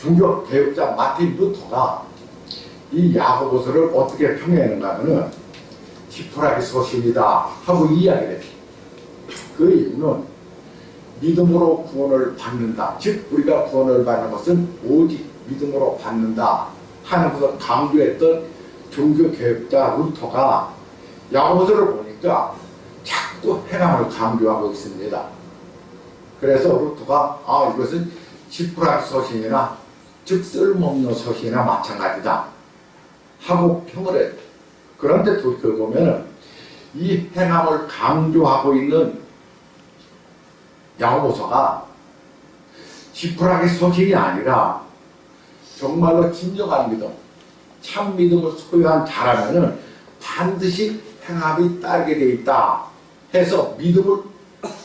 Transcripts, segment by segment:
종교 개혁자 마틴 루터가 이 야고보서를 어떻게 평해하는가 하면은 지푸라기 서신이다 하고 이야기를 해요. 그 이유는 믿음으로 구원을 받는다. 즉 우리가 구원을 받는 것은 오직 믿음으로 받는다 하는 것을 강조했던 종교개혁자 루터가 야고보서를 보니까 자꾸 행함을 강조하고 있습니다. 그래서 루터가 이것은 지푸라기 서신이나 즉 쓸모없는 서신이나 마찬가지다 하고 평을 해요. 그런데 돌이켜보면 이 행함을 강조하고 있는 야고보서가 지푸라기 서신이 아니라 정말로 진정한 믿음, 참 믿음을 소유한 자라면은 반드시 행함이 따르게 돼 있다 해서 믿음을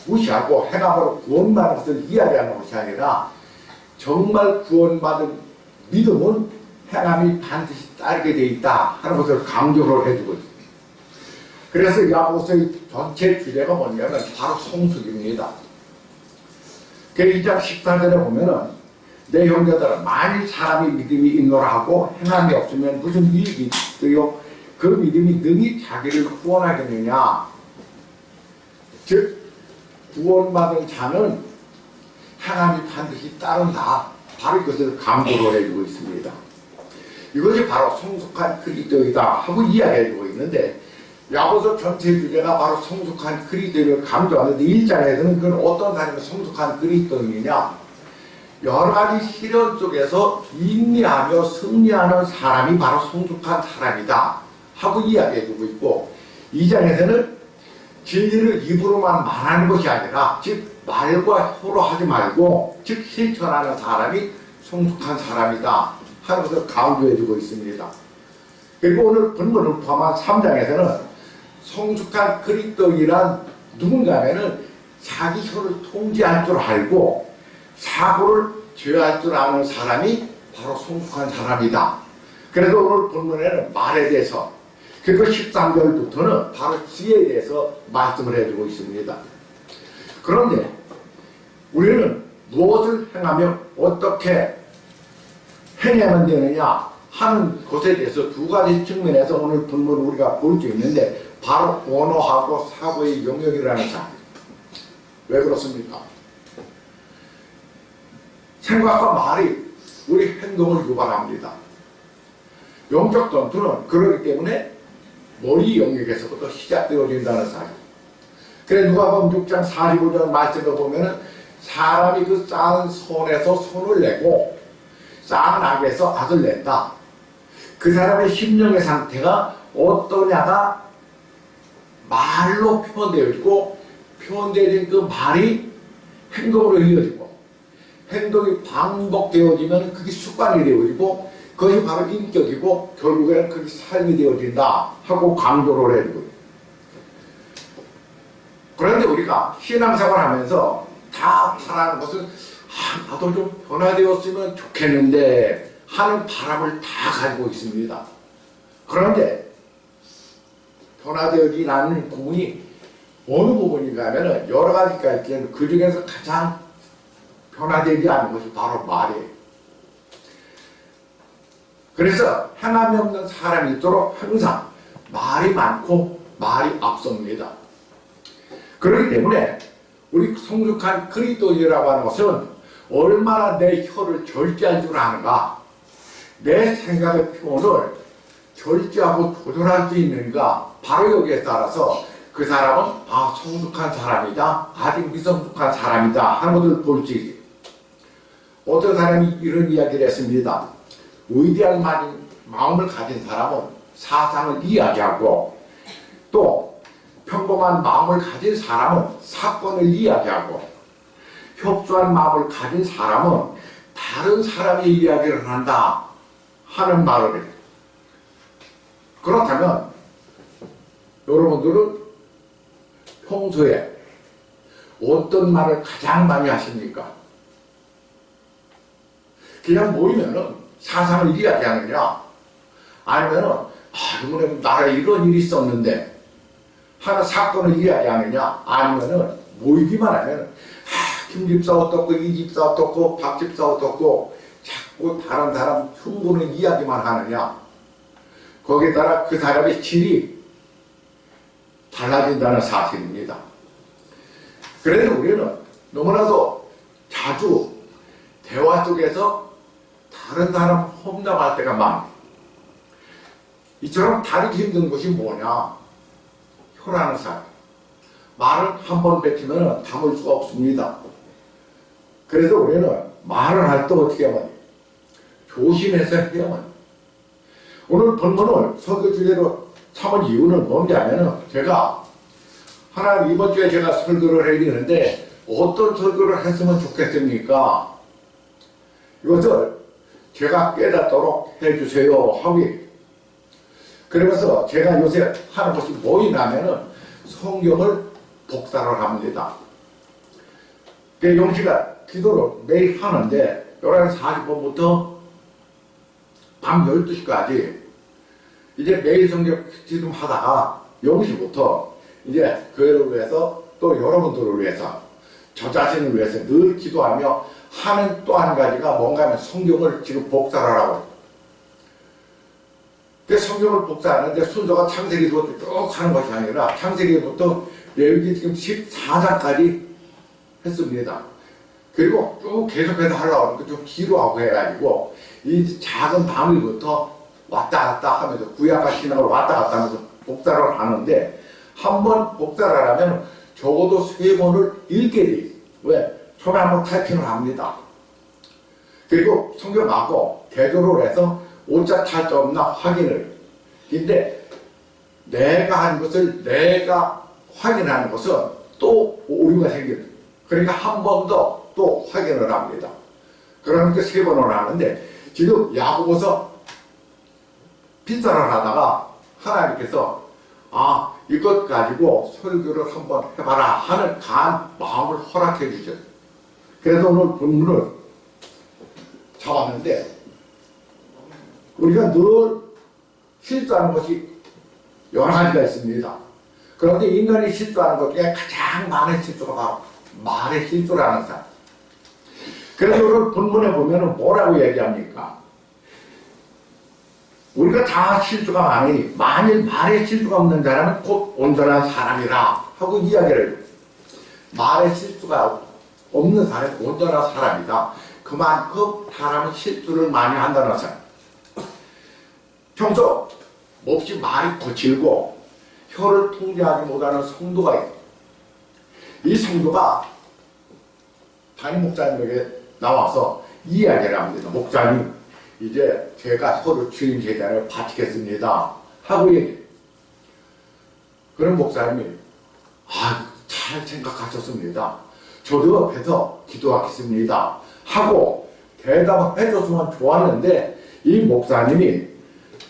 무시하고 행함으로 구원받는 것을 이야기하는 것이 아니라 정말 구원받은 믿음은 행함이 반드시 따르게 돼 있다 하는 것을 강조를 해주고 있습니다. 그래서 야고보서의 전체 주제가 뭐냐면 바로 성숙입니다. 그 2장 14절에 보면은 내 형제들아 만일 사람이 믿음이 있노라 하고 행함이 없으면 무슨 이익이 있어요? 그 믿음이 능히 자기를 구원하겠느냐? 즉 구원받은 자는 행함이 반드시 따른다. 바로 이것을 강조를 해주고 있습니다. 이것이 바로 성숙한 그리스도이다 하고 이야기해주고 있는데 야고보서 전체 주제가 바로 성숙한 그리스도를 강조하는데 1장에서는 그건 어떤 사람이 성숙한 그리스도인이냐? 여러 가지 시련 속에서 인내하며 승리하는 사람이 바로 성숙한 사람이다 하고 이야기해주고 있고 2장에서는 진리를 입으로만 말하는 것이 아니라 즉 말과 혀로 하지 말고 즉 실천하는 사람이 성숙한 사람이다 하는 것을 강조해주고 있습니다. 그리고 오늘 본문을 포함한 3장에서는 성숙한 그리스도인이란 누군가면은 자기 혀를 통제할 줄 알고 사고를 제어할 줄 아는 사람이 바로 성숙한 사람이다. 그래서 오늘 본문에는 말에 대해서 그리고 13절부터는 바로 지혜에 대해서 말씀을 해주고 있습니다. 그런데 우리는 무엇을 행하며 어떻게 행하면 되느냐 하는 것에 대해서 두 가지 측면에서 오늘 본문을 우리가 볼 수 있는데 바로 언어하고 사고의 영역이라는 사실. 왜 그렇습니까? 생각과 말이 우리 행동을 유발합니다. 영적 전투는 그렇기 때문에 머리 영역에서부터 시작되어진다는 사실. 그래 누가복음 6장 45절 말씀을 보면은 사람이 그 쌓은 손에서 손을 내고 쌓은 악에서 악을 낸다. 그 사람의 심령의 상태가 어떠냐가 말로 표현되어지고 표현되어진 그 말이 행동으로 이어지고 행동이 반복되어지면 그게 습관이 되어지고 그것이 바로 인격이고 결국에는 그게 삶이 되어진다 하고 강조를 해주고 있어요. 그런데 우리가 신앙생활 하면서 다 바라는 것은 나도 좀 변화되었으면 좋겠는데 하는 바람을 다 가지고 있습니다. 그런데 변화되어지지 않는 부분이 어느 부분인가 하면 여러 가지가 있겠는데 그 중에서 가장 변화되지 않는 것이 바로 말이에요. 그래서 행함이 없는 사람일수록 항상 말이 많고 말이 앞섭니다. 그렇기 때문에 우리 성숙한 그리스도인이라고 하는 것은 얼마나 내 혀를 절제할 줄 아는가, 내 생각의 표현을 절제하고 조절할 수 있는가, 바로 여기에 따라서 그 사람은 성숙한 사람이다, 아직 미성숙한 사람이다 하는 것을 볼 수 있어요. 어떤 사람이 이런 이야기를 했습니다. 위대한 마음을 가진 사람은 사상을 이야기하고 또 평범한 마음을 가진 사람은 사건을 이야기하고 협소한 마음을 가진 사람은 다른 사람의 이야기를 한다 하는 말을 해요. 그렇다면 여러분들은 평소에 어떤 말을 가장 많이 하십니까? 그냥 모이면은 사상을 이야기하느냐 아니면은 이번에 나라에 이런 일이 있었는데 하는 사건을 이야기하느냐 아니면은 모이기만 하면 김 집사 어떻고 이 집사 어떻고 박 집사 어떻고 또 다른 사람 흉보는 이야기만 하느냐. 거기에 따라 그 사람의 질이 달라진다는 사실입니다. 그래서 우리는 너무나도 자주 대화 속에서 다른 사람 험담할 때가 많아요. 이처럼 다루기 힘든 것이 뭐냐? 혀라는 살. 말은 한 번 뱉으면 담을 수가 없습니다. 그래서 우리는 말을 할 때 어떻게 하면 조심해서 해야만. 오늘 본문을 설교 주제로 삼은 이유는 뭐냐면 제가 하나님 이번 주에 제가 설교를 해야 되는데 어떤 설교를 했으면 좋겠습니까? 이것을 제가 깨닫도록 해주세요 하고 그러면서 제가 요새 하는 것이 뭐냐면은 성경을 복사를 합니다. 그 용씨가 기도를 매일 하는데 11시 40분부터 밤 12시까지 이제 매일 성경 지금 하다가 용씨부터 이제 교회를 위해서 또 여러분들을 위해서 저 자신을 위해서 늘 기도하며 하는 또 한 가지가 뭔가 하면 성경을 지금 복사를 하라고. 그 성경을 복사하는데 순서가 창세기부터 쭉 하는 것이 아니라 창세기부터 레위기 지금 14장까지 했습니다. 그리고 쭉 계속해서 하려고 하니까 좀 지루하고 해가지고 이 작은 방위부터 왔다 갔다 하면서 구약과 신약을 왔다 갔다 하면서 복사를 하는데 한 번 복사를 하면 적어도 3번을 읽게 돼 있어요. 왜? 처음에 한번 타이핑을 합니다. 그리고 성경 맞고 대조를 해서 오차 탈자 없나 확인을. 근데 내가 한 것을 내가 확인하는 것은 또 오류가 생깁니다. 그러니까 한 번 더 또 확인을 합니다. 그러니까 3번을 하는데 지금 야고보서 빈사를 하다가 하나님께서 이것 가지고 설교를 한번 해봐라 하는 간 마음을 허락해 주셨어요. 그래서 오늘 본문을 잡았는데 우리가 늘 실수하는 것이 여러 가지가 있습니다. 그런데 인간이 실수하는 것 중에 가장 많은 실수가 바로 말의 실수라는 사람. 그래서 오늘 본문에 보면 뭐라고 얘기합니까? 우리가 다 실수가 많으니 만일 말에 실수가 없는 사람은 곧 온전한 사람이라 하고 이야기를 해요. 말에 실수가 없는 사람이 온전한 사람이다. 그만큼 사람은 실수를 많이 한다는 사람. 평소 몹시 말이 거칠고 혀를 통제하지 못하는 성도가 있어요. 이 성도가 담임 목사님에게 나와서 이야기를 합니다. 목사님, 이제 제가 혀를 주인 제단을 바치겠습니다 하고 얘기해요. 그런 목사님이 잘 생각하셨습니다. 저도 옆에서 기도하겠습니다 하고 대답을 해줬으면 좋았는데 이 목사님이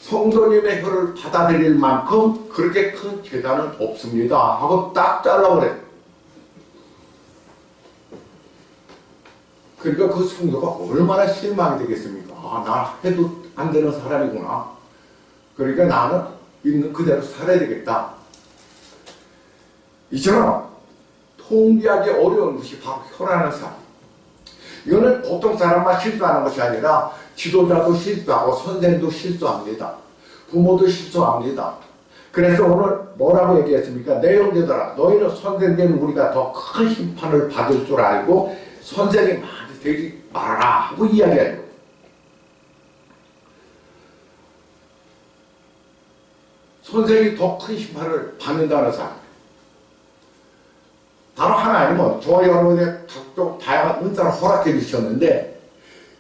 성도님의 혀를 받아들일 만큼 그렇게 큰 재단은 없습니다 하고 딱 잘라버려요. 그러니까 그 성도가 얼마나 실망이 되겠습니까? 나 해도 안 되는 사람이구나. 그러니까 나는 있는 그대로 살아야 되겠다. 이처럼 통제하기 어려운 것이 바로 혀라는 사람. 이거는 보통 사람만 실수하는 것이 아니라 지도자도 실수하고 선생도 실수합니다. 부모도 실수합니다. 그래서 오늘 뭐라고 얘기했습니까? 내 형제들아, 너희는 선생된 우리가 더 큰 심판을 받을 줄 알고 선생이 많이 되지 말아라 하고 이야기해요. 선생이 더 큰 심판을 받는다는 사람. 바로 하나님은 저와 여러분의 각종 다양한 은사를 허락해 주셨는데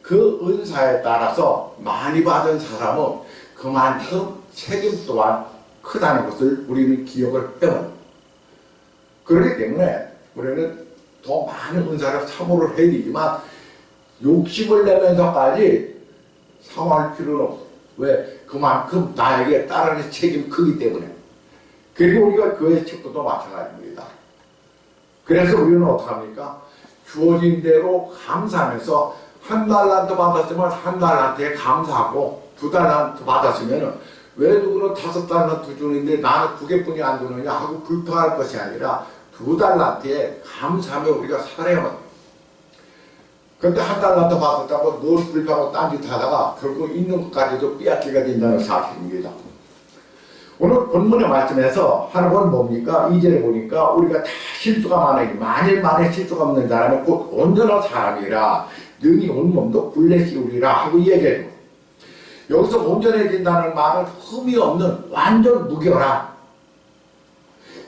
그 은사에 따라서 많이 받은 사람은 그만큼 책임 또한 크다는 것을 우리는 기억을 해요. 그렇기 때문에 우리는 더 많은 은사를 사모를 해야 되지만 욕심을 내면서까지 사모할 필요는 없어요. 왜? 그만큼 나에게 따르는 책임이 크기 때문에. 그리고 우리가 교회 책도 마찬가지입니다. 그래서 우리는 어떡합니까? 주어진 대로 감사하면서 한 달란트 받았으면 한 달란트에 감사하고 2달란트 받았으면 왜 누구는 5달란트 주는데 나는 2개뿐이 안 주느냐 하고 불평할 것이 아니라 2달란트에 감사하며 우리가 살아야만. 근데 한 달 남도 받았다고 늘 불평하고 딴짓 하다가 결국 있는 것까지도 빼앗기게 된다는 사실입니다. 오늘 본문의 말씀에서 하는 건 뭡니까? 2절에 보니까 우리가 다 실수가 많아요. 만일 실수가 없는 사람은 곧 온전한 사람이라 능히 온 몸도 굴레시우리라 하고 얘기해요. 여기서 온전해진다는 말은 흠이 없는 완전 무결한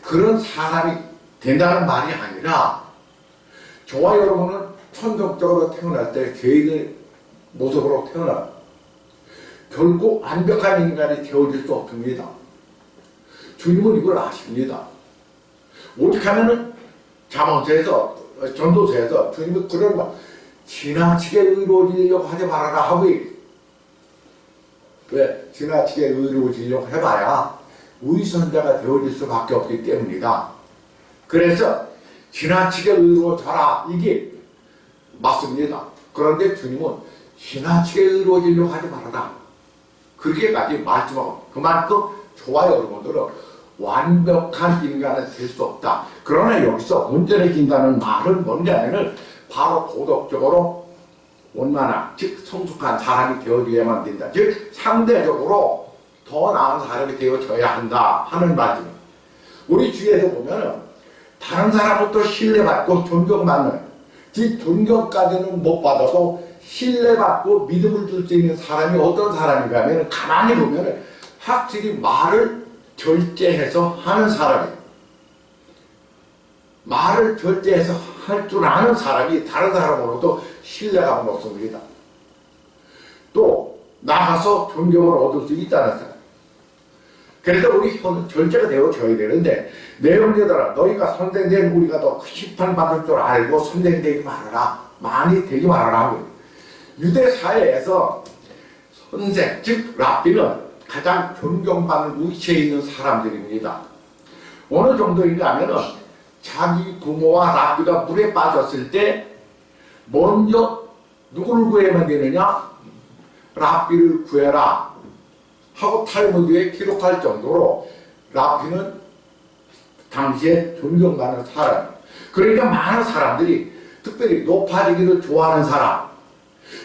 그런 사람이 된다는 말이 아니라 저와 여러분은 천성적으로 태어날 때 죄인의 모습으로 태어나 결국 완벽한 인간이 되어질 수 없습니다. 주님은 이걸 아십니다. 오직 하면은 잠언서에서 전도서에서 주님은 그런 막 지나치게 의로워지려고 하지 말아라 하고 왜? 지나치게 의로워지려고 해봐야 위선자가 되어질 수밖에 없기 때문이다. 그래서 지나치게 의로워져라 이게 맞습니다. 그런데 주님은 지나치게 의로워지려고 하지 말아라 그렇게까지 말씀하고 그만큼 저와 여러분들은 완벽한 인간은 될 수 없다. 그러나 여기서 온전해진다는 말은 뭐냐면은 바로 도덕적으로 원만한 즉 성숙한 사람이 되어줘야만 된다. 즉 상대적으로 더 나은 사람이 되어져야 한다 하는 말입니다. 우리 주위에서 보면은 다른 사람부터 신뢰받고 존경받는 즉 존경까지는 못 받아도 신뢰받고 믿음을 줄 수 있는 사람이 어떤 사람인가 하면 가만히 보면은 확실히 말을 절제해서 하는 사람이에요. 말을 절제해서 할 줄 아는 사람이 다른 사람으로도 신뢰가 높습니다. 또 나가서 존경을 얻을 수 있다는 사람. 그래서 우리 절제가 되어져야 되는데 내 형제들아 너희가 선생된 우리가 더 심판받을 줄 알고 선생되지 말아라. 많이 되지 말아라 하고 유대 사회에서 선생 즉 랍비는 가장 존경받는 위치에 있는 사람들입니다. 어느 정도인가 하면은 자기 부모와 랍비가 물에 빠졌을 때 먼저 누구를 구해야만 되느냐? 랍비를 구해라 하고 탈무드에 기록할 정도로 랍비는 당시에 존경받는 사람. 그러니까 많은 사람들이 특별히 높아지기를 좋아하는 사람,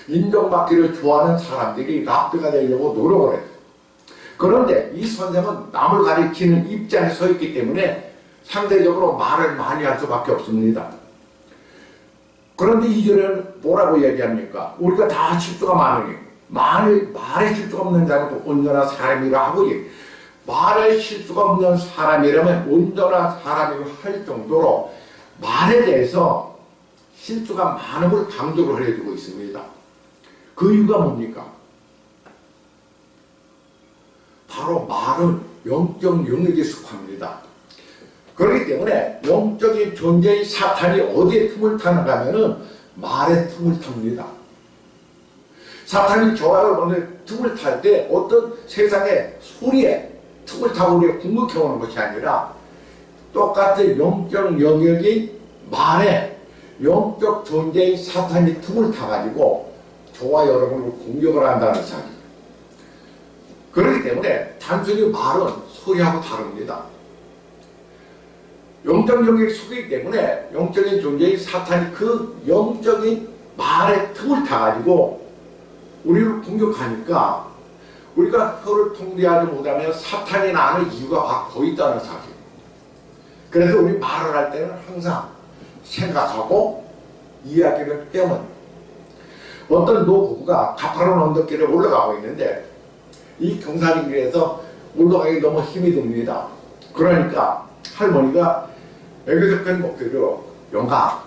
인정받기를 좋아하는 사람들이 랍비가 되려고 노력을 해요. 그런데 이 선생은 남을 가리키는 입장에 서 있기 때문에 상대적으로 말을 많이 할 수밖에 없습니다. 그런데 이절에는 뭐라고 얘기합니까? 우리가 다 실수가 많으니 말에 실수가 없는 자는 온전한 사람이라 하고 말에 실수가 없는 사람이라면 온전한 사람이라고 할 정도로 말에 대해서 실수가 많은 걸 강조를 해주고 있습니다. 그 이유가 뭡니까? 바로 말은 영적 영역에 속합니다. 그렇기 때문에 영적인 존재의 사탄이 어디에 틈을 타는가 하면은 말에 틈을 탑니다. 사탄이 저와 여러분의 틈을 탈 때 어떤 세상의 소리에 틈을 타고 우리가 궁극해오는 것이 아니라 똑같은 영적 영역인 말에 영적 존재의 사탄이 틈을 타가지고 저와 여러분을 공격을 한다는 사실. 그렇기 때문에 단순히 말은 소리하고 다릅니다. 영적 영역이 속이기 때문에 영적인 존재의 사탄이 그 영적인 말에 틈을 타가지고 우리를 공격하니까 우리가 혀를 통제하지 못하면 사탄이 나는 이유가 거의 있다는 사실. 그래서 우리 말을 할 때는 항상 생각하고 이야기를 해야만. 어떤 노부부가 가파른 언덕길에 올라가고 있는데 이 경사진길에서 올라가기 너무 힘이 듭니다. 그러니까 할머니가 애교적인 목소리로 영감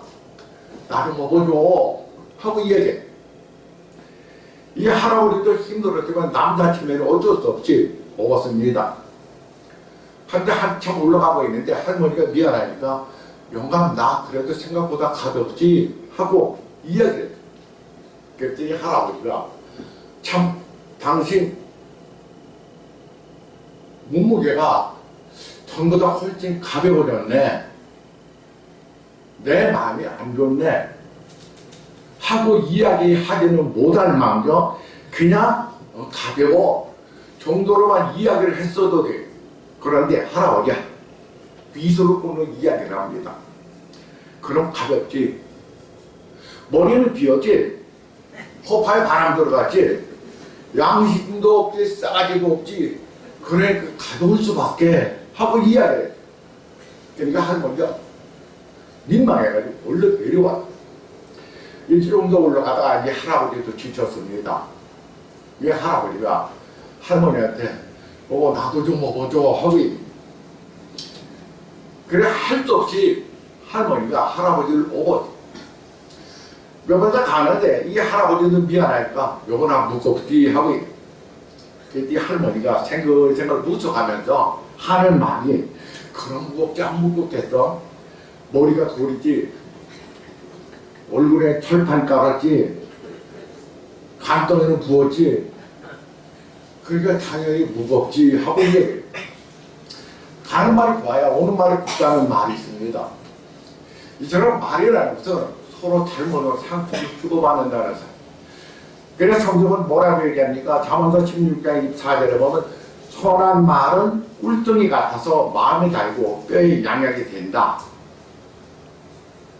나 좀 먹어줘 하고 이야기해. 이 할아버지도 힘들었지만 남자 치면 어쩔 수 없이 먹었습니다. 한데 한참 올라가고 있는데 할머니가 미안하니까 영감 나 그래도 생각보다 가볍지 하고 이야기를 했어요. 그랬더니 할아버지가 참 당신 몸무게가 전보다 훨씬 가벼워졌네. 내 마음이 안 좋네. 하고 이야기하지는 못할 망정 그냥 가벼워 정도로만 이야기를 했어도 돼. 그런데 할아버지야 미소를 꽂는 이야기를 합니다. 그럼 가볍지. 머리는 비었지. 허파에 바람 들어갔지. 양심도 없지. 싸가지도 없지. 그래 가져올 수밖에 하고 이야기해. 그러니까 할머니가 민망해가지고 얼른 내려와. 일주일 정도 올라가다가 이제 할아버지도 지쳤습니다. 이 할아버지가 할머니한테 나도 좀 먹어줘 하고 그래 할 수 없이 할머니가 할아버지를 오고 몇 번 더 가는데 이 할아버지도 미안하니까 요거나 무겁지 하고 이 할머니가 생글생글 웃어가면서 하는 말이 그럼 무겁지 안 무겁겠어? 머리가 돌이지 얼굴에 철판 깔았지 간덩이는 부었지 그러니까 당연히 무겁지 하고 이제 가는 말이 좋아야 오는 말이 굳다는 말이 있습니다. 이처럼 말이라는 것은 서로 잘못을 상품을 주고받는다는 사람. 그래서 성경은 뭐라고 얘기합니까? 잠언서 16장 24절에 보면 선한 말은 꿀등이 같아서 마음이 달고 뼈에 양약이 된다.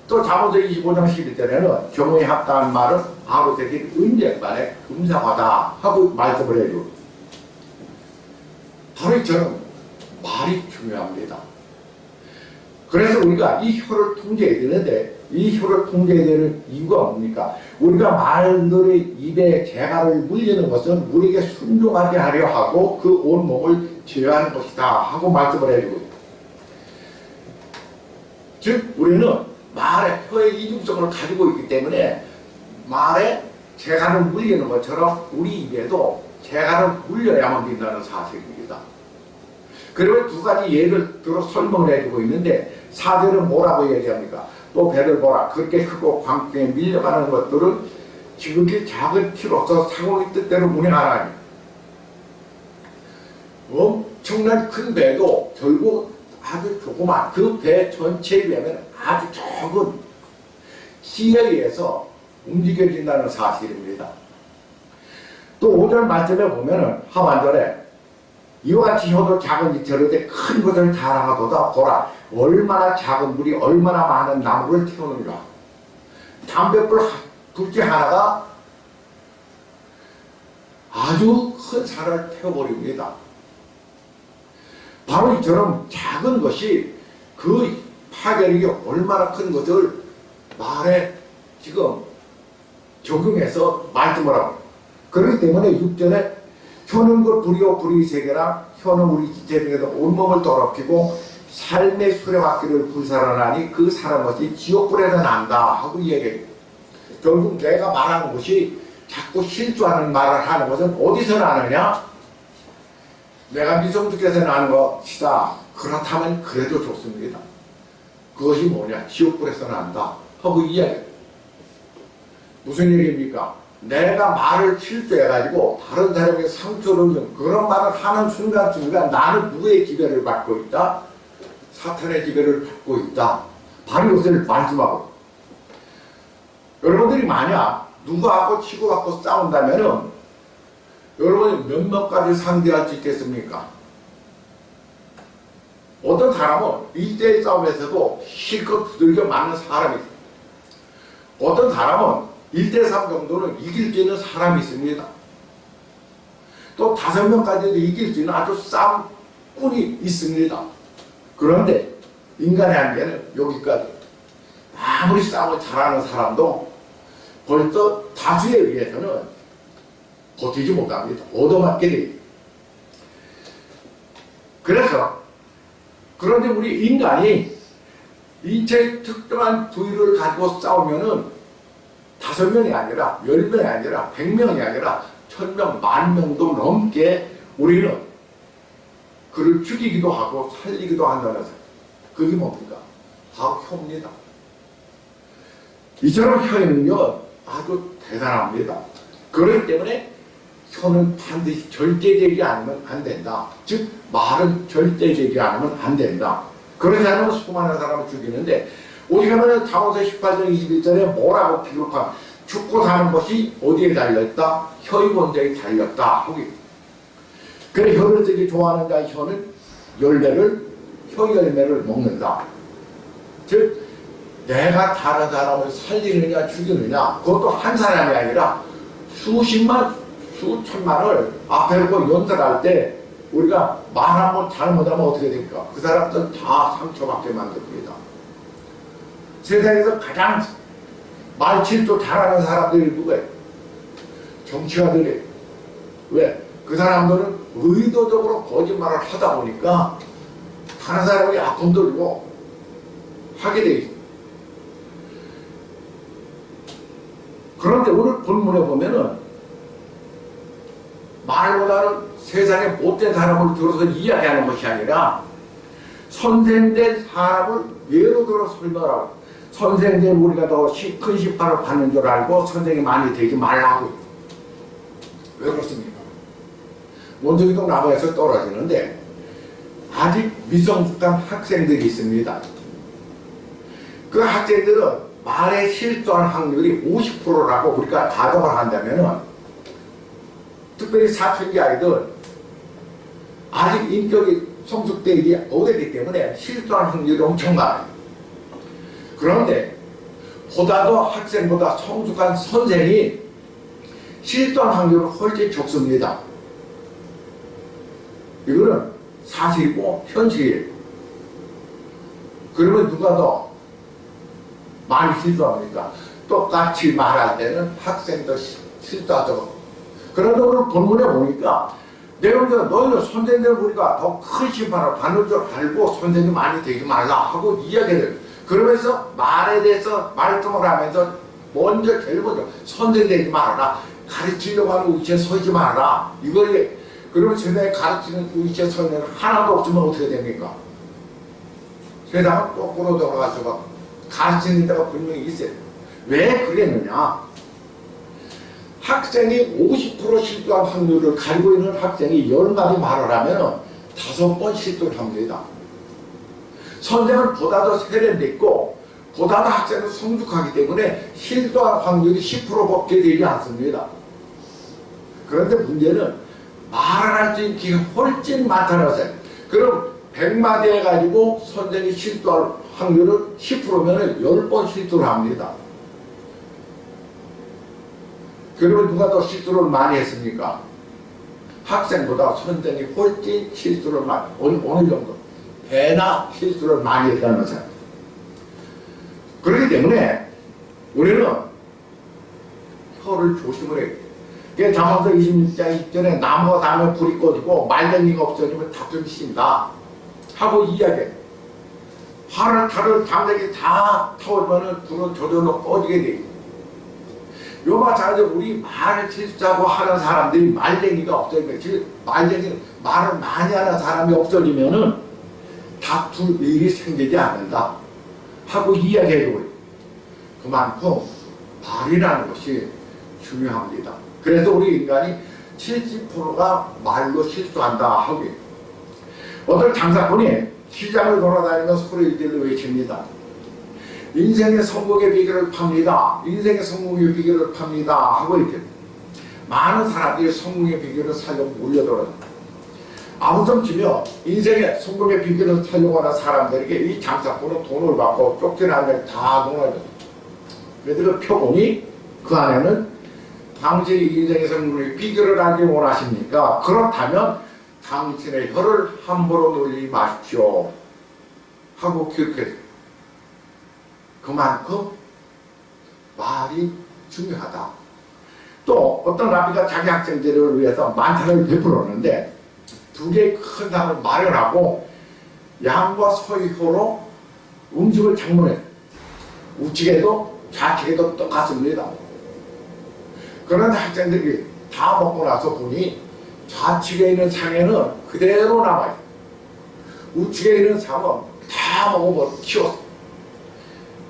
또 잠언서 25장 11절에는 경우에 합당한 말은 아버지에게 은쟁반에 금상하다 하고 말씀을 해요. 바로 이처럼 말이 중요합니다. 그래서 우리가 이 혀를 통제해야 되는데 이 혀를 통제해야 되는 이유가 뭡니까? 우리가 말들의 입에 재갈을 물리는 것은 우리에게 순종하게 하려 하고 그 온몸을 제어하는 것이다 하고 말씀을 해주고 즉 우리는 말에 혀의 이중성을 가지고 있기 때문에 말에 재갈을 물리는 것처럼 우리 입에도 재갈을 물려야만 된다는 사실입니다. 그리고 두 가지 예를 들어 설명을 해주고 있는데 4절은 뭐라고 얘기합니까? 또 배를 보라. 그렇게 크고 광풍에 밀려가는 것들은 지극히 작은 티로서 상호의 뜻대로 운행하라. 엄청난 큰 배도 결국 아주 조그만 그 배 전체에 비하면 아주 적은 키에 의해서 움직여진다는 사실입니다. 또 5절 말씀에 보면은 하반절에 이와 같이 혀도 작은 이처럼 큰 것을 자랑하도다 보라. 얼마나 작은 물이 얼마나 많은 나무를 태우는가. 담뱃불 둘째 하나가 아주 큰 산을 태워버립니다. 바로 이처럼 작은 것이 그 파괴력이 얼마나 큰 것을 말에 지금 적용해서 말씀을 하고 그렇기 때문에 6절에 혀는 그 불이요 불의 세계라 혀는 우리 지체에게도 온몸을 더럽히고 삶의 수레바퀴를 불살아나니 그 사는 것이 지옥불에서 난다 하고 이야기해요. 결국 내가 말하는 것이 자꾸 실수하는 말을 하는 것은 어디서 나느냐? 내가 미성숙해서 나는 것이다. 그렇다면 그래도 좋습니다. 그것이 뭐냐? 지옥불에서 난다 하고 이야기해요. 무슨 얘기입니까? 내가 말을 실수해가지고 다른 사람에게 상처를 준 그런 말을 하는 순간순간 나는 누구의 지배를 받고 있다? 사탄의 지배를 받고 있다. 바로 이것을 말씀하고 여러분들이 만약 누구하고 치고받고 싸운다면은 여러분이 몇 명까지 상대할 수 있겠습니까? 어떤 사람은 1대1 싸움에서도 실컷 두들겨 맞는 사람이 있습니다. 어떤 사람은 1대3 정도는 이길 수 있는 사람이 있습니다. 또 5명까지도 이길 수 있는 아주 쌈꾼이 있습니다. 그런데 인간의 한계는 여기까지. 아무리 싸움을 잘하는 사람도 벌써 다수에 의해서는 버티지 못합니다. 얻어맞게 돼요. 그래서 그런데 우리 인간이 인체의 특정한 부위를 가지고 싸우면은 5명이 아니라 10명이 아니라 100명이 아니라 1000명, 10,000명도 넘게 우리는 그를 죽이기도 하고 살리기도 한다는 사실. 그게 뭡니까? 바로 혀입니다. 이처럼 혀는요 아주 대단합니다. 그렇기 때문에 혀는 반드시 절제되지 않으면 안 된다. 즉 말은 절제되지 않으면 안 된다. 그렇지 않으면 수많은 사람을 죽이는데 오직하면 잠언서 18장 21절에 뭐라고 비교한 죽고 사는 것이 어디에 달렸다? 혀의 본성에 달렸다. 그래 혀를 쓰기 좋아하는 자의 혀는 혀 열매를 먹는다. 즉 내가 다른 사람을 살리느냐 죽이느냐, 그것도 한 사람이 아니라 수십만 수천만을 앞에 두고 연설할 때 우리가 말 한 번 잘못하면 어떻게 됩니까? 그 사람들 다 상처받게 만듭니다. 세상에서 가장 말실도 잘하는 사람들이 누구예요? 정치가들이에요. 왜? 그 사람들은 의도적으로 거짓말을 하다 보니까 다른 사람이 아픔 들고 하게 돼 있어요. 그런데 오늘 본문에 보면은 말보다는 세상에 못된 사람을 들어서 이야기하는 것이 아니라 선생된 사람을 예로 들어 설명하고, 선생된 우리가 더 큰 심판을 받는 줄 알고 선생이 많이 되지 말라고. 왜 그렇습니까? 원숭이도 나무에서 떨어지는데 아직 미성숙한 학생들이 있습니다. 그 학생들은 말에 실수할 확률이 50%라고 우리가 가정을 한다면은, 특별히 사춘기 아이들 아직 인격이 성숙되지 못했기 때문에 실수할 확률이 엄청 많아요. 그런데 보다도 학생보다 성숙한 선생이 실수할 확률은 훨씬 적습니다. 이거는 사실이고 현실이에요. 그러면 누가 더 많이 실수합니까? 똑같이 말할 때는 학생도 실수하죠. 그런데 오늘 본문에 보니까 내용대로 너희는 선생님을 우리가 더 큰 심판을 받는 줄 알고 선생님 많이 되지 말라 하고 이야기를. 그러면서 말에 대해서 말씀을 하면서 제일 먼저 선생님 되지 말아라. 가르치려고 하는 위치에 서지 말아라. 이걸 그러면 세상에 가르치는 위치에 서는 하나도 없으면 어떻게 됩니까? 세상은 거꾸로 돌아가서 가르치는 데가 분명히 있어요. 왜 그랬느냐? 학생이 50% 실수할 확률을 가지고 있는 학생이 10마디 말을 하면 5번 실수를 합니다. 선생은 보다도 세련됐고 보다도 학생은 성숙하기 때문에 실수할 확률이 10%밖에 되지 않습니다. 그런데 문제는 말을 할 수 있는 기회가 훨씬 많다는 것이에요. 그럼 100마디 해가지고 선생이 실수할 확률은 10%면 10번 실수를 합니다. 그러면 누가 더 실수를 많이 했습니까? 학생보다 선생이 훨씬 실수를 많이, 어느 정도 배나 실수를 많이 했다는 것이에요. 그렇기 때문에 우리는 혀를 조심을 해요. 자문서 26장 1절에 나무가 닿으면 불이 꺼지고 말랭이가 없어지면 다툼이 쉰다 하고 이야기해. 탈을 당장에 다 타오르면 불은 저절로 꺼지게 돼. 요 마찬가지로 우리 말을 실수하고 하는 사람들이 말랭이가 없어지면, 말랭이는 말을 많이 하는 사람이 없어지면은 다툴 일이 생기지 않는다 하고 이야기해주고, 그만큼 말이라는 것이 중요합니다. 그래서 우리 인간이 70%가 말로 실수한다 하고, 어떤 장사꾼이 시장을 돌아다니면서 소리 질러 외칩니다. 인생의 성공의 비결을 팝니다. 인생의 성공의 비결을 팝니다 하고 이렇게 많은 사람들이 성공의 비결을 살려고 몰려들어요. 아무튼 치며 인생의 성공의 비결을 살려고 하는 사람들에게 이 장사꾼은 돈을 받고 쫓겨나는 다 돈을 줘. 그래서 그 표본이 그 안에는 당신이 인생의 성공의 비결을 알기 원하십니까? 그렇다면 당신의 혀를 함부로 놀리지 마십시오 하고 기록했어요. 그만큼 말이 중요하다. 또 어떤 라비가 자기 학생들을 위해서 만찬을 베풀었는데 두 개의 큰 상을 마련하고 양과 서희호로 음식을 장문해. 우측에도 좌측에도 똑같습니다. 그런데 학생들이 다 먹고 나서 보니 좌측에 있는 상에는 그대로 남아요. 우측에 있는 상은 다 먹어버리고 치웠어.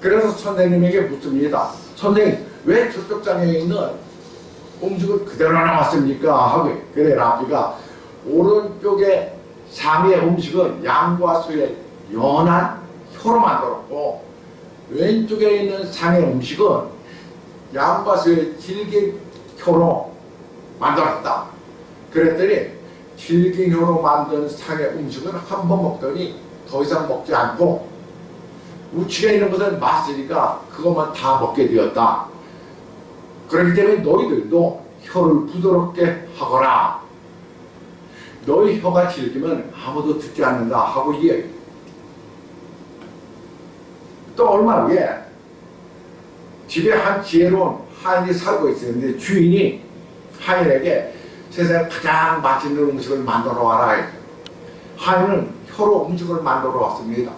그래서 선생님에게 묻습니다. 선생님, 왜 저쪽 장에 있는 음식을 그대로 남았습니까? 하고. 그래, 라비가 오른쪽에 상의 음식은 양과 소의 연한 혀로 만들었고, 왼쪽에 있는 상의 음식은 양과 소의 질긴 혀로 만들었다. 그랬더니 질긴 혀로 만든 상의 음식은 한 번 먹더니 더 이상 먹지 않고 우측에 있는 것은 맞으니까 그것만 다 먹게 되었다. 그렇기 때문에 너희들도 혀를 부드럽게 하거라. 너희 혀가 질기면 아무도 듣지 않는다 하고 이야기. 또 얼마 후에 집에 한 지혜로운 하인이 살고 있었는데 주인이 하인에게 세상에 가장 맛있는 음식을 만들어 와라. 하인은 혀로 음식을 만들어 왔습니다.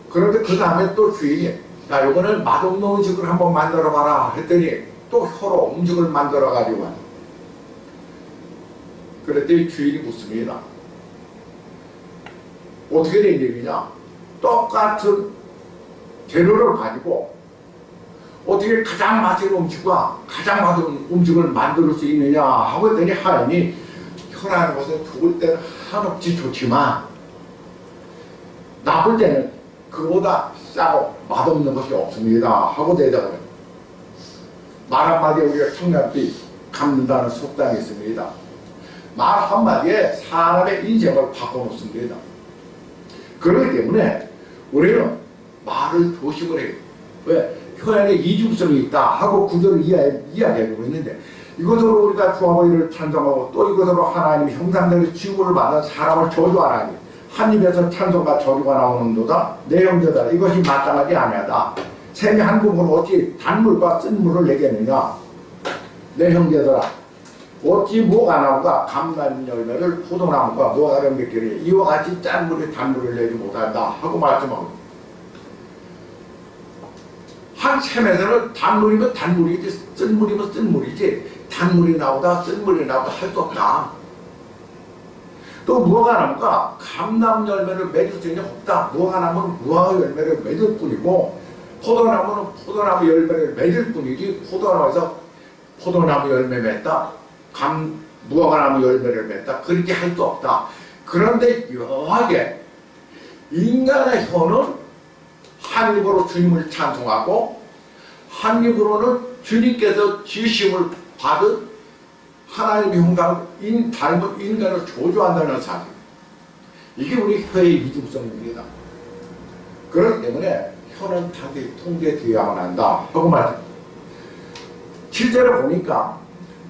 그런데 그 다음에 또 주인이 야 이거는 맛없는 음식을 한번 만들어 봐라 했더니 또 혀로 음식을 만들어 가지고 왔다. 그랬더니 주인이 묻습니다. 어떻게 된 얘기냐? 똑같은 재료를 가지고 어떻게 가장 맛있는 음식과 가장 맛없는 음식을 만들 수 있느냐 하고 했더니 하인이 혀라는 것은 좋을 때는 한없이 좋지만 나쁠 때는 그보다 싸고 맛없는 것이 없습니다 하고 대답을 해요. 말 한마디에 우리가 청량빛 갚는다는 속담이 있습니다. 말 한마디에 사람의 인생을 바꿔놓습니다. 그렇기 때문에 우리는 말을 조심을 해요. 왜? 혀에는 이중성이 있다 하고 구절을 이야기하고 있는데 이것으로 우리가 주와 이를 찬송하고 또 이것으로 하나님의 형상대로 지구를 받은 사람을 저주하나니 한 입에서 찬송과 저주가 나오는도다. 내 형제들아 이것이 마땅하지 아니하다. 샘이 한 구멍으로 어찌 단물과 쓴 물을 내겠느냐. 내 형제들아 어찌 뭐가 나오가 감난 열매를 포도나무가 무화과를 맺기를 이와 같이 짠 물이 단물을 내지 못한다 하고 말씀하고 한 샘에서는 단물이면 단물이지 쓴물이면 쓴물이지 단물이 나오다 쓴물이 나오다 할 수 없다. 또 무화과나무가 감남 열매를 맺을 수 있는 없다. 무화과나무는 무화과 열매를 맺을 뿐이고 포도나무는 포도나무 열매를 맺을 뿐이지 포도나무에서 포도나무 열매 맺다 무화과나무 열매를 맺다 그렇게 할 수 없다. 그런데 묘하게 인간의 혀는 한 입으로 주님을 찬송하고 한 입으로는 주님께서 지으심을 받은 하나님의 형상 닮은 인간을 조주한다는 사실. 이게 우리 혀의 이중성입니다. 그렇기 때문에 혀는 단지 통제되어야만 한다 하고 말합니다. 실제로 보니까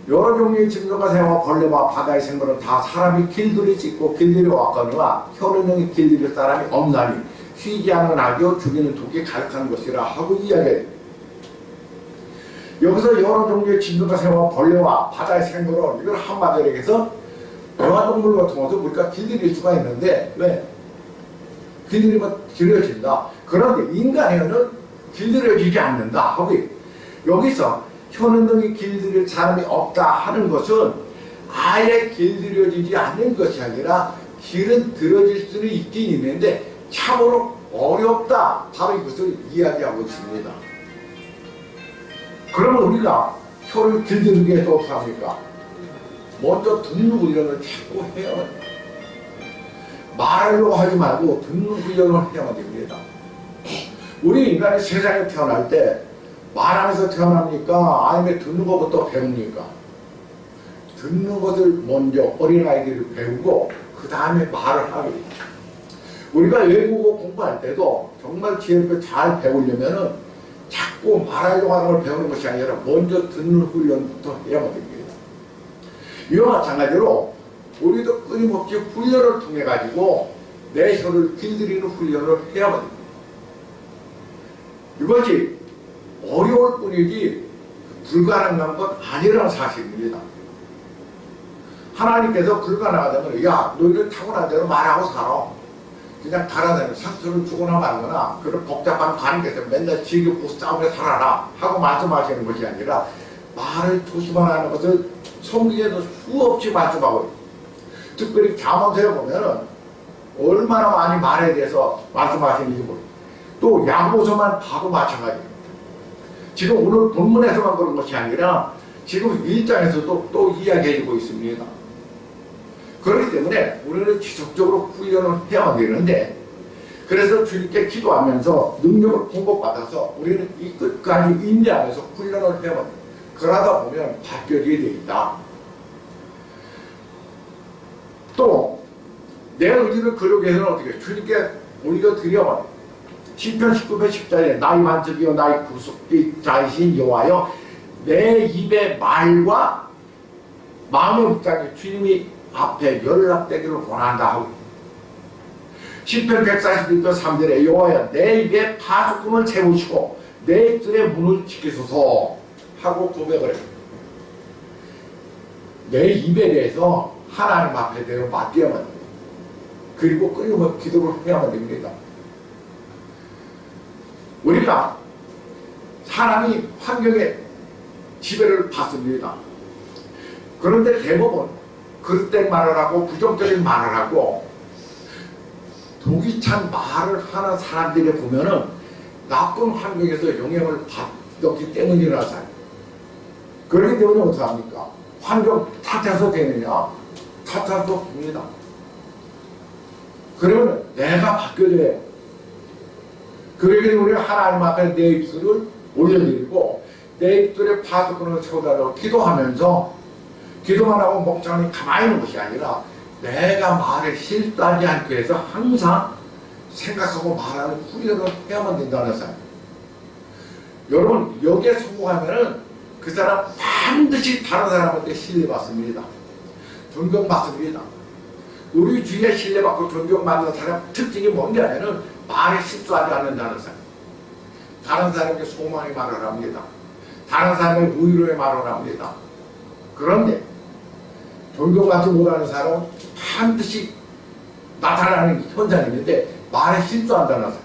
여러 종류의 짐승과 새와 벌레와 바다의 생물은 다 사람이 길들이 찢고 길들이 왔거니와 혀는 능히 길들일 사람이 없나니 쉬지 않은 악이요 죽이는 독이 가득한 것이라 하고 이야기해요. 여기서 여러 종류의 짐승과 새와 벌레와 바다의 생물은 이걸 한마디로 얘기해서 애완동물 같은 것도 우리가 길들일 수가 있는데 왜? 길들이면 길어진다. 그런데 인간의 혀는 길들여지지 않는다 하고 여기서 혀는 능히 길들일 사람이 없다 하는 것은 아예 길들여지지 않는 것이 아니라 길은 들어질 수는 있긴 있는데 참으로 어렵다. 바로 이것을 이야기하고 있습니다. 그러면 우리가 혀를 길들이게 해서 어떻게 합니까? 먼저 듣는 훈련을 자꾸 해야 합니다. 말하려고 하지 말고 듣는 훈련을 해야만 됩니다. 우리 인간이 세상에 태어날 때 말하면서 태어납니까? 아니면 듣는 것부터 배웁니까? 듣는 것을 먼저 어린아이들이 배우고 그 다음에 말을 하게 됩니다. 우리가 외국어 공부할 때도 정말 지혜롭게 잘 배우려면은 자꾸 말하려고 하는 걸 배우는 것이 아니라 먼저 듣는 훈련부터 해야만 됩니다. 이와 마찬가지로 우리도 끊임없이 훈련을 통해 가지고 내 혀를 길들이는 훈련을 해야만 됩니다. 이것이 어려울 뿐이지 불가능한 건 아니라는 사실입니다. 하나님께서 불가능하다면 야 너희는 타고난 대로 말하고 살아. 그냥 달아내는 상처를 주거나 말거나 그런 복잡한 관계에서 맨날 지겹고 싸움에 살아라 하고 말씀하시는 것이 아니라 말을 조심하라는 것을 성경에도 수없이 말씀하고 특별히 잠언서에 보면은 얼마나 많이 말에 대해서 말씀하시는지 모르겠어요. 또 야고보서만 봐도 마찬가지입니다. 지금 오늘 본문에서만 그런 것이 아니라 지금 1장에서도 또 이야기해주고 있습니다. 그렇기 때문에 우리는 지속적으로 훈련을 해야만 되는데 그래서 주님께 기도하면서 능력을 공급받아서 우리는 이 끝까지 인내하면서 훈련을 해야만 됩니다. 그러다 보면 바뀌어지게 되어 있다. 또 내 의지를 그러기 위해서는 어떻게 주님께 올려드려야만 됩니다. 시편 19편 10절에 나의 반석이요 나의 구속자이신 여호와여 내 입의 말과 마음의 묵상이 주님이 앞에 연락되기를 원한다 하고 시편 141편 3절에 여호와여 내 입에 파수꾼을 세우시고 내 입술의 문을 지키소서 하고 고백을 해요. 내 입에 대해서 하나님 앞에 대해 맡겨야만 됩니다. 그리고 끊임없이 기도를 해야만 됩니다. 우리가 사람이 환경에 지배를 받습니다. 그런데 대부분 그릇된 말을 하고 부정적인 말을 하고 독이 찬 말을 하는 사람들이 보면은 나쁜 환경에서 영향을 받았기 때문이라서 그렇기 때문에 어떡합니까? 환경 탓해서 되느냐? 탓해서 됩니다. 그러면 내가 바뀌어야 해요. 그러기 때문에 우리가 하나님 앞에 내 입술을 올려드리고 내 입술에 파수꾼을 채워달라고 기도하면서 기도만 하고 목장이 가만히 있는 것이 아니라 내가 말에 실수하지 않기 위해서 항상 생각하고 말하는 훈련을 해야만 된다는 사람. 여러분 여기에 성공하면은 그 사람 반드시 다른 사람한테 신뢰받습니다. 존경받습니다. 우리 주위에 신뢰받고 존경받는 사람 특징이 뭔냐면은 말에 실수하지 않는다는 사람. 다른 사람에게 소망의 말을 합니다. 다른 사람의 의로의 말을 합니다. 그런데 존경받지 못하는 사람은 반드시 나타나는 현상이 있는데 말에 실수한다는 사람.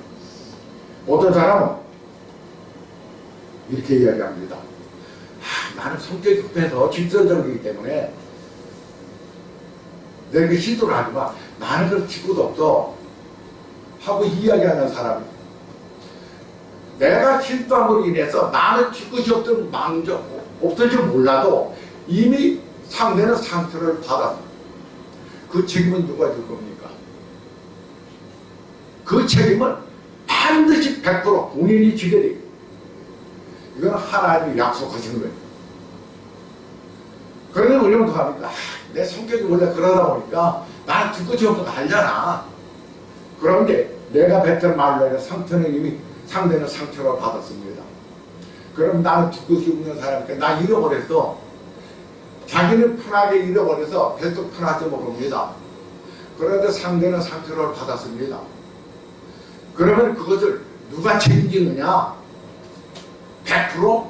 어떤 사람은 이렇게 이야기합니다. 나는 성격이 급해서 질서적이기 때문에 내가 실수를 하지 마. 나는 그런 직구도 없어. 하고 이야기하는 사람이 내가 실수함으로 인해서 나는 직굿이 없을지 몰라도 이미 상대는 상처를 받았어. 그 책임은 누가 질 겁니까? 그 책임은 반드시 100% 본인이 지게 돼. 이건 하나님이 약속하시는 거예요. 그러면 우리는 더 합니까? 내 성격이 원래 그러다 보니까 나는 뒷끝이 없는 거 알잖아. 그런데 내가 뱉은 말로 해서 상처는 이미 상대는 상처를 받았습니다. 그럼 나는 뒷끝이 없는 사람이니까 나 잃어버렸어. 자기는 편하게 잃어버려서 뱃속 편하지 모릅니다. 그런데 상대는 상처를 받았습니다. 그러면 그것을 누가 책임지느냐? 100%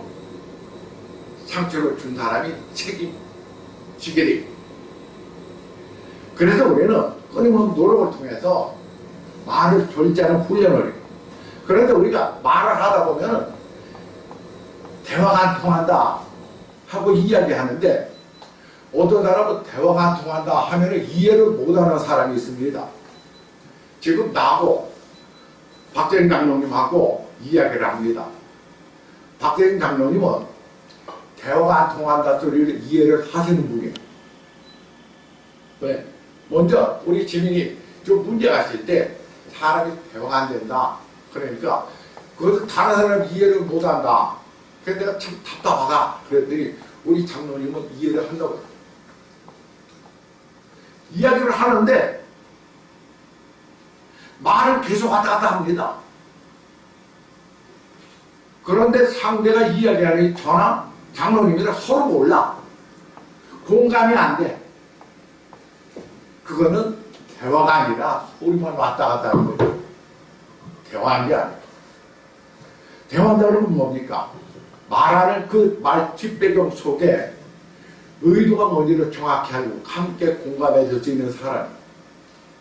상처를 준 사람이 책임지게 돼요. 그래서 우리는 끊임없는 노력을 통해서 말을 절제하는 훈련을 해요. 그런데 우리가 말을 하다 보면 대화가 안 통한다 하고 이야기하는데 어떤 사람은 대화가 안 통한다 하면 이해를 못하는 사람이 있습니다. 지금 나하고 박재인 장로님하고 이야기를 합니다. 박재인 장로님은 대화가 안 통한다 소리를 이해를 하시는 분이에요. 왜? 먼저 우리 지민이 좀 문제가 있을 때 사람이 대화가 안 된다. 그러니까 그것을 다른 사람이 이해를 못한다. 그래서 내가 참 답답하다. 그랬더니 우리 장로님은 이해를 한다고 해요. 이야기를 하는데 말을 계속 왔다 갔다 합니다. 그런데 상대가 이야기하는 저나 장로님이랑 서로 몰라. 공감이 안 돼. 그거는 대화가 아니라 소리만 왔다 갔다 하는 거죠. 대화한 게 아니에요. 대화한다 그러면 뭡니까? 말하는 그 말 뒷배경 속에 의도가 뭔지를 정확히 알고 함께 공감해 줄 수 있는 사람.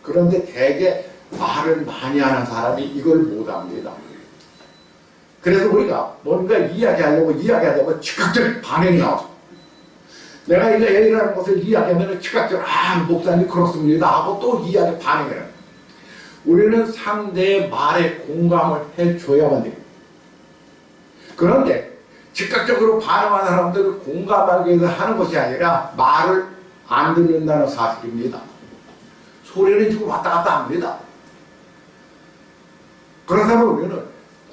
그런데 대개 말을 많이 하는 사람이 이걸 못합니다. 그래서 우리가 뭔가 이야기하려고 즉각적인 반응이 나와서 내가 이거 A라는 것을 이야기하면 즉각적으로 목사님 그렇습니다 하고 또 이야기 반응해요. 우리는 상대의 말에 공감을 해줘야만 돼요. 그런데 즉각적으로 반응하는 사람들을 공감하기 위해서 하는 것이 아니라 말을 안 듣는다는 사실입니다. 소리는 지금 왔다 갔다 합니다. 그러다 보면은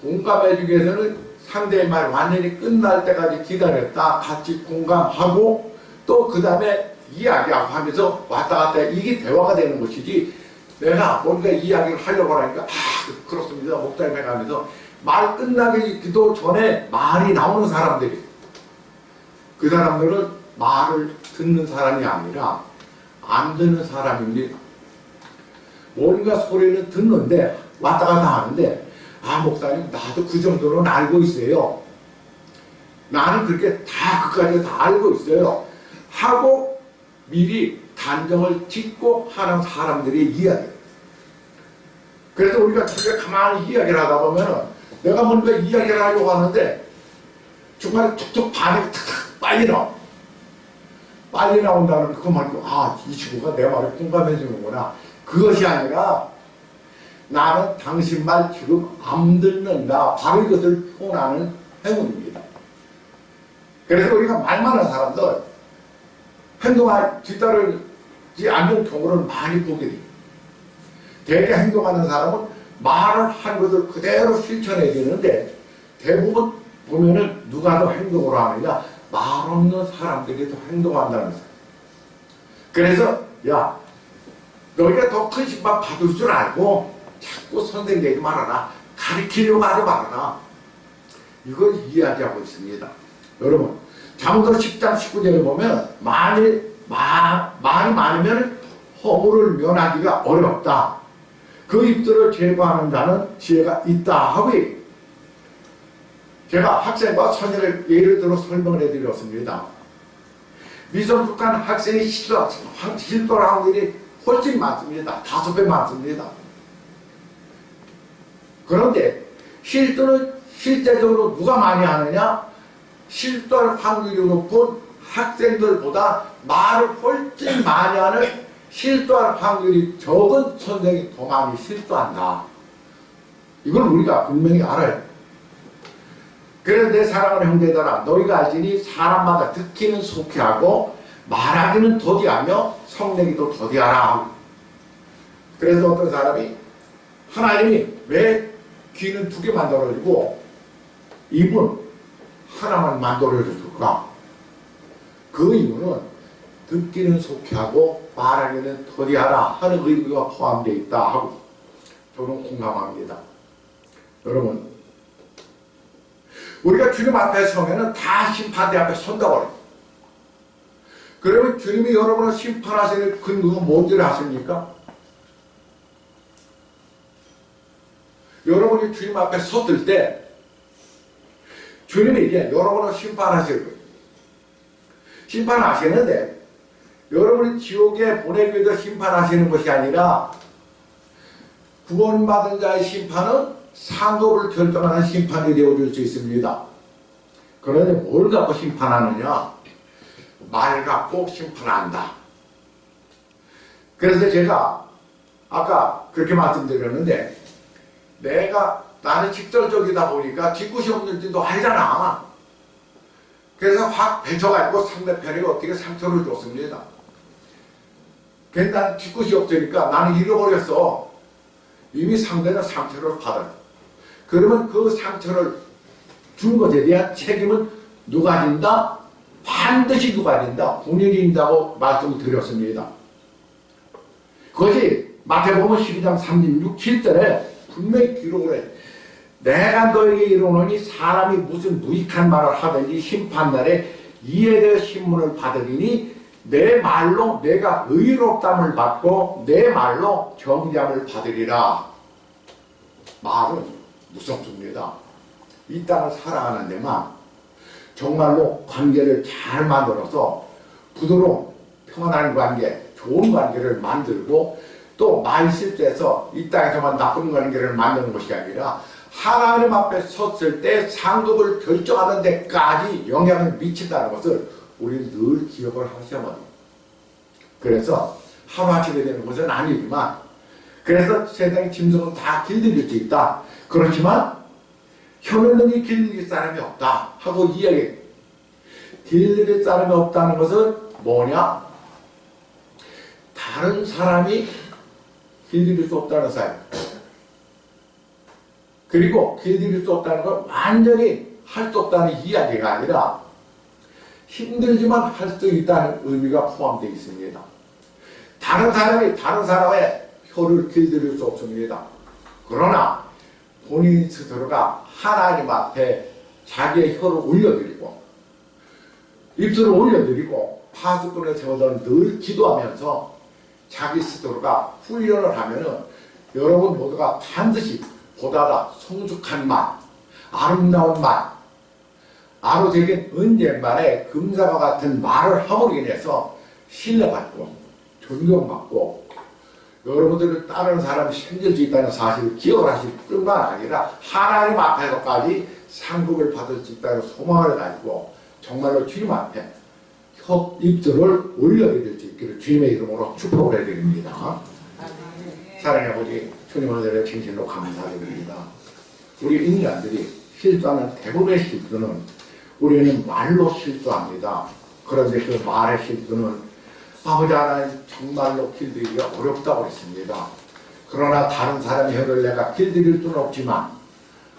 공감해주기 위해서는 상대의 말 완전히 끝날 때까지 기다렸다 같이 공감하고 또 그 다음에 이야기하고 하면서 왔다 갔다 이게 대화가 되는 것이지 내가 뭔가 이야기를 하려고 하니까 그렇습니다. 목사님 해가면서 말 끝나기도 전에 말이 나오는 사람들이, 그 사람들은 말을 듣는 사람이 아니라 안 듣는 사람입니다. 뭔가 소리를 듣는데 왔다 갔다 하는데 목사님 나도 그 정도는 알고 있어요. 나는 그렇게 그까지 다 알고 있어요. 하고 미리 단정을 짓고 하는 사람들의 이야기. 그래서 우리가 집에 가만히 이야기를 하다 보면은 내가 뭔가 이야기를 하려고 하는데 중간에 툭툭 반응이 탁탁 빨리 나와. 빨리 나온다는 그거 말고 이 친구가 내 말을 공감해 주는구나. 그것이 아니라 나는 당신 말 지금 안 듣는다. 바로 이것을 표현하는 행운입니다. 그래서 우리가 말 많은 사람들 행동을 뒤따르지 않는 경우를 많이 보게 됩니다. 대개 행동하는 사람은 말을 한 것을 그대로 실천해야 되는데 대부분 보면은 누가 더 행동을 하느냐? 말 없는 사람들이 더 행동한다는 거예요. 그래서 너희가 더 큰 심판 받을 줄 알고 자꾸 선생 얘기 말아라. 가르치려고 하지 말아라. 이걸 이야기하고 있습니다. 여러분 잠언서 10장 19절에 보면 말이 많으면 허물을 면하기가 어렵다. 그 입들을 제거하는 자는 지혜가 있다 하고 제가 학생과 선생을 예를 들어 설명을 해드렸습니다. 미성숙한 학생이 실도할 확률이 훨씬 많습니다. 5배 많습니다. 그런데 실도는 실제적으로 누가 많이 하느냐? 실도할 확률이 높은 학생들보다 말을 훨씬 많이 하는 실도할 확률이 적은 선생이 더 많이 실도한다. 이걸 우리가 분명히 알아요. 그래서 내 사랑하는 형제들아, 너희가 알지니 사람마다 듣기는 속히 하고 말하기는 더디하며 성내기도 더디하라. 그래서 어떤 사람이 하나님이 왜 귀는 2개 만들어주고 입은 하나만 만들어줬을까? 그 이유는 듣기는 속히 하고 말하기는 더디하라 하는 의미가 포함되어 있다 하고 저는 공감합니다. 여러분 우리가 주님 앞에 서면은 다 심판대 앞에 선다고 그래요. 그러면 주님이 여러분을 심판하시는 근거가 뭔지를 아십니까? 여러분이 주님 앞에 섰을 때 주님이 이제 여러분을 심판하실 거예요. 심판하시는데 여러분이 지옥에 보내기 위해서 심판하시는 것이 아니라 구원받은 자의 심판은 상급을 결정하는 심판이 되어줄 수 있습니다. 그런데 뭘 갖고 심판하느냐? 말 갖고 심판한다. 그래서 제가 아까 그렇게 말씀드렸는데 나는 직설적이다 보니까 뒤끝이 없는 짓도 알잖아. 그래서 확 배쳐가지고 상대편이 어떻게 상처를 줬습니다. 근데 난 뒤끝이 없으니까 나는 잃어버렸어. 이미 상대는 상처를 받아요. 그러면 그 상처를 준 것에 대한 책임은 누가 진다? 반드시 누가 진다? 본인이 진다고 말씀을 드렸습니다. 그것이 마태복음 12장 36, 7절에 분명히 기록을 해. 내가 너에게 이르노니 사람이 무슨 무익한 말을 하든지 심판날에 이에 대해 신문을 받으리니 내 말로 내가 의롭담을 받고 내 말로 정죄함을 받으리라. 말은 무섭습니다. 이 땅을 살아가는 데만 정말로 관계를 잘 만들어서 부드러운 편한 관계, 좋은 관계를 만들고 또 말 실수해서 이 땅에서만 나쁜 관계를 만드는 것이 아니라 하나님 앞에 섰을 때 상급을 결정하는 데까지 영향을 미친다는 것을 우리는 늘 기억을 하셔야 합니다. 그래서 하루아침에 되는 것은 아니지만 그래서 세상의 짐승은 다 길들일 수 있다. 그렇지만 혀는 길들일 사람이 없다 하고 이야기해. 길들일 사람이 없다는 것은 뭐냐? 다른 사람이 길들일 수 없다는 사람. 그리고 길들일 수 없다는 건 완전히 할 수 없다는 이야기가 아니라 힘들지만 할 수 있다는 의미가 포함되어 있습니다. 다른 사람이 다른 사람의 혀를 길들일 수 없습니다. 그러나 본인 스스로가 하나님 앞에 자기의 혀를 올려드리고 입술을 올려드리고 파수꾼을 세워서 늘 기도하면서 자기 스스로가 훈련을 하면은 여러분 모두가 반드시 보다 더 성숙한 말, 아름다운 말, 아로새긴 은쟁반의 금사와 같은 말을 함으로 인해서 신뢰받고 존경받고 여러분들을 따르는 사람이 생길 수 있다는 사실을 기억을 하실 뿐만 아니라 하나님 앞에서까지 상급을 받을 수 있다는 소망을 가지고 정말로 주님 앞에 입술을 올려드릴 수 있기를 주님의 이름으로 축복을 해드립니다. 사랑의 아버지, 주님의 은혜를 진실로 감사드립니다. 우리 인간들이 실수하는 대부분의 실수는 우리는 말로 실수합니다. 그런데 그 말의 실수는 아버지 하나님 정말로 길들이기가 어렵다고 했습니다. 그러나 다른 사람의 혀를 내가 길들일 수는 없지만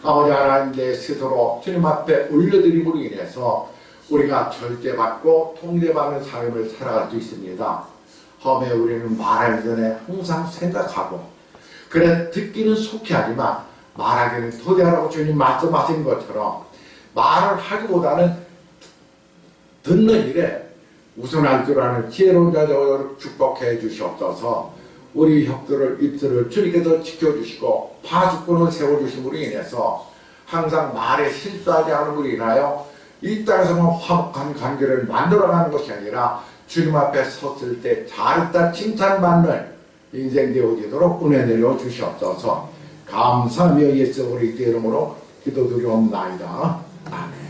아버지 하나님 내 스스로 주님 앞에 올려드림으로 인해서 우리가 절제받고 통제받는 삶을 살아갈 수 있습니다. 험에 우리는 말하기 전에 항상 생각하고 그래 듣기는 속히 하지만 말하기는 도대하라고 주님 말씀하신 것처럼 말을 하기보다는 듣는 일에 우선할 줄 아는 지혜로운 자들을 축복해 주시옵소서. 우리 혀들을 입술을 주님께서 지켜주시고 파수꾼을 세워주심으로 인해서 항상 말에 실수하지 않음으로 인하여 이 땅에서만 화목한 관계를 만들어가는 것이 아니라 주님 앞에 섰을 때 잘했다 칭찬받는 인생 되어지도록 은혜 내려 주시옵소서. 감사하며 예수 우리 이름으로 기도드리옵나이다. 아멘.